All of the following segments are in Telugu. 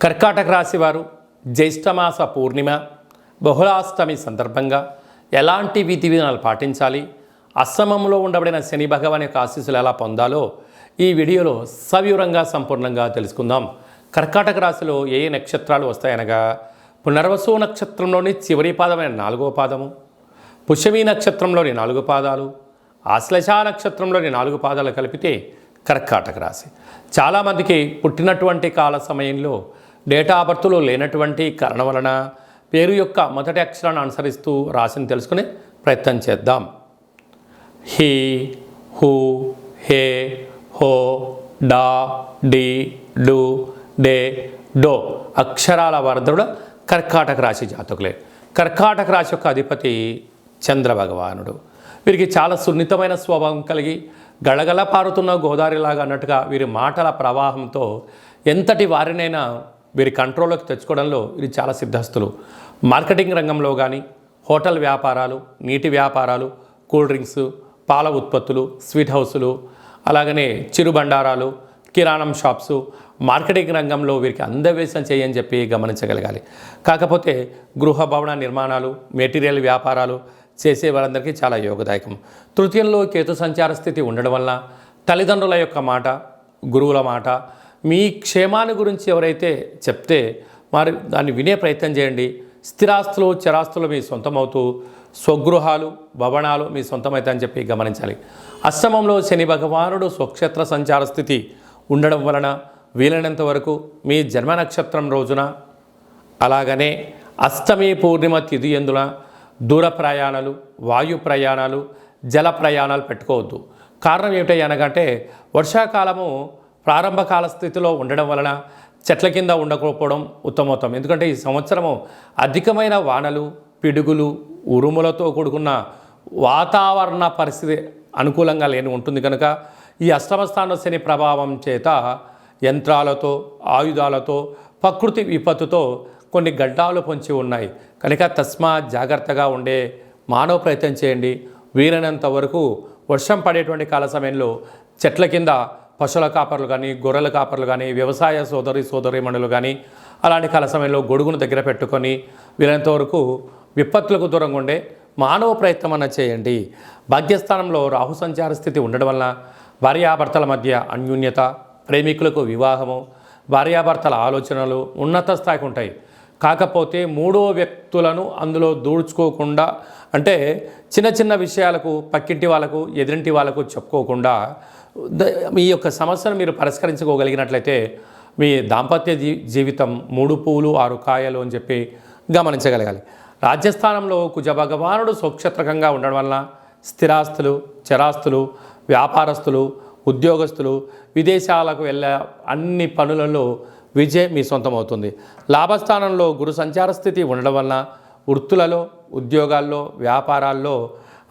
కర్కాటక రాశి వారు జ్యేష్ఠమాస పూర్ణిమ బహుళాష్టమి సందర్భంగా ఎలాంటి విధి విధానాలు పాటించాలి, అష్టమంలో ఉండబడిన శని భగవాన్ యొక్క ఆశీస్సులు ఎలా పొందాలో ఈ వీడియోలో సవివరంగా సంపూర్ణంగా తెలుసుకుందాం. కర్కాటక రాశిలో ఏ నక్షత్రాలు వస్తాయనగా పునర్వసు నక్షత్రంలోని చివరి పాదమైన 4వ పాదము, పుష్యమి నక్షత్రంలోని 4 పాదాలు, ఆశ్లేష నక్షత్రంలోని 4 పాదాలు కలిపితే కర్కాటక రాశి. చాలామందికి పుట్టినటువంటి కాల సమయంలో డేటా ఆఫ్ బర్త్లో లేనటువంటి కారణం వలన పేరు యొక్క మొదటి అక్షరాన్ని అనుసరిస్తూ రాశిని తెలుసుకునే ప్రయత్నం చేద్దాం. హీ, హూ, హే, హో, డా, డి, డు, డే, డో అక్షరాల వరదడు కర్కాటక రాశి జాతకులే. కర్కాటక రాశి యొక్క అధిపతి చంద్ర భగవానుడు. వీరికి చాలా సున్నితమైన స్వభావం కలిగి గళగళ పారుతున్న గోదావరిలాగా అన్నట్టుగా వీరి మాటల ప్రవాహంతో ఎంతటి వారినైనా వీరి కంట్రోల్లోకి తెచ్చుకోవడంలో వీరు చాలా సిద్ధస్తులు. మార్కెటింగ్ రంగంలో కానీ, హోటల్ వ్యాపారాలు, నీటి వ్యాపారాలు, కూల్ డ్రింక్స్, పాల ఉత్పత్తులు, స్వీట్ హౌసులు, అలాగనే చిరు బండారాలు, కిరాణం షాప్సు, మార్కెటింగ్ రంగంలో వీరికి అందవేశం చేయని చెప్పి గమనించగలగాలి. కాకపోతే గృహ భవన నిర్మాణాలు, మెటీరియల్ వ్యాపారాలు చేసే వారందరికీ చాలా యోగదాయకం. తృతీయంలో కేతు సంచార స్థితి ఉండడం వల్ల తల్లిదండ్రుల యొక్క మాట, గురువుల మాట, మీ క్షేమాన్ని గురించి ఎవరైతే చెప్తే మరి దాన్ని వినే ప్రయత్నం చేయండి. స్థిరాస్తులు, చరాస్తులు మీ సొంతమవుతూ స్వగృహాలు, భవనాలు మీ సొంతమవుతాయని చెప్పి గమనించాలి. అష్టమంలో శని భగవానుడు స్వక్షేత్ర సంచార స్థితి ఉండడం వలన వీలైనంత వరకు మీ జన్మ నక్షత్రం రోజున, అలాగనే అష్టమి పూర్ణిమ తిథి ఎందున దూర ప్రయాణాలు, వాయు ప్రయాణాలు, జల ప్రయాణాలు పెట్టుకోవద్దు. కారణం ఏమిటి అనగంటే వర్షాకాలము ప్రారంభ కాల స్థితిలో ఉండడం వలన చెట్ల కింద ఉండకపోవడం ఉత్తమోత్తమం. ఎందుకంటే ఈ సంవత్సరము అధికమైన వానలు, పిడుగులు, ఉరుములతో కూడుకున్న వాతావరణ పరిస్థితి అనుకూలంగా లేని ఉంటుంది కనుక ఈ అష్టమ స్థాన శని ప్రభావం చేత యంత్రాలతో, ఆయుధాలతో, ప్రకృతి విపత్తుతో కొన్ని గడ్డాలు పొంచి ఉన్నాయి కనుక తస్మాత్ జాగ్రత్తగా ఉండే మానవ ప్రయత్నం చేయండి. వీలైనంత వరకు వర్షం పడేటువంటి కాల సమయంలో చెట్ల కింద పశువుల కాపర్లు కానీ, గొర్రెల కాపర్లు కానీ, వ్యవసాయ సోదరీమణులు కానీ అలాంటి కాల సమయంలో గొడుగును దగ్గర పెట్టుకొని వీలైనంత వరకు విపత్తులకు దూరంగా ఉండే మానవ ప్రయత్నం అన్న చేయండి. భాగ్యస్థానంలో రాహు సంచార స్థితి ఉండడం వలన భార్యాభర్తల మధ్య అన్యోన్యత, ప్రేమికులకు వివాహము, భార్యాభర్తల ఆలోచనలు ఉన్నత స్థాయికి ఉంటాయి. కాకపోతే మూడో వ్యక్తులను అందులో దూడ్చుకోకుండా, అంటే చిన్న చిన్న విషయాలకు పక్కింటి వాళ్ళకు, ఎదురింటి వాళ్ళకు చెప్పుకోకుండా మీ యొక్క సమస్యను మీరు పరిష్కరించుకోగలిగినట్లయితే మీ దాంపత్య జీవితం 3 పువ్వులు 6 కాయలు అని చెప్పి గమనించగలగాలి. రాజ్యస్థానంలో కుజ భగవానుడు స్వక్షేత్రకంగా ఉండడం వలన స్థిరాస్తులు, చరాస్తులు, వ్యాపారస్తులు, ఉద్యోగస్తులు, విదేశాలకు వెళ్ళే అన్ని పనులలో విజయం మీ సొంతమవుతుంది. లాభస్థానంలో గురు సంచార స్థితి ఉండడం వలన వృత్తులలో, ఉద్యోగాల్లో, వ్యాపారాల్లో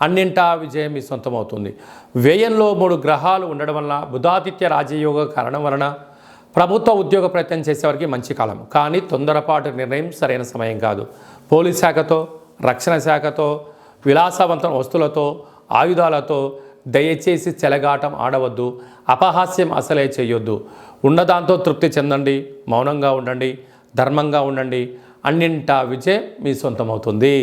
అన్నింటా విజయం మీ సొంతమవుతుంది. వ్యయంలో 3 గ్రహాలు ఉండడం వలన బుధాదిత్య రాజయోగ కారణం వలన ప్రభుత్వ ఉద్యోగ ప్రయత్నం చేసేవారికి మంచి కాలం. కానీ తొందరపాటు నిర్ణయం సరైన సమయం కాదు. పోలీస్ శాఖతో, రక్షణ శాఖతో, విలాసవంతమైన వస్తువులతో, ఆయుధాలతో దయచేసి చెలగాటం ఆడవద్దు. అపహాస్యం అసలే చేయొద్దు. ఉన్నదాంతో తృప్తి చెందండి, మౌనంగా ఉండండి, ధర్మంగా ఉండండి. అన్నింటా విజయం మీ సొంతమవుతుంది.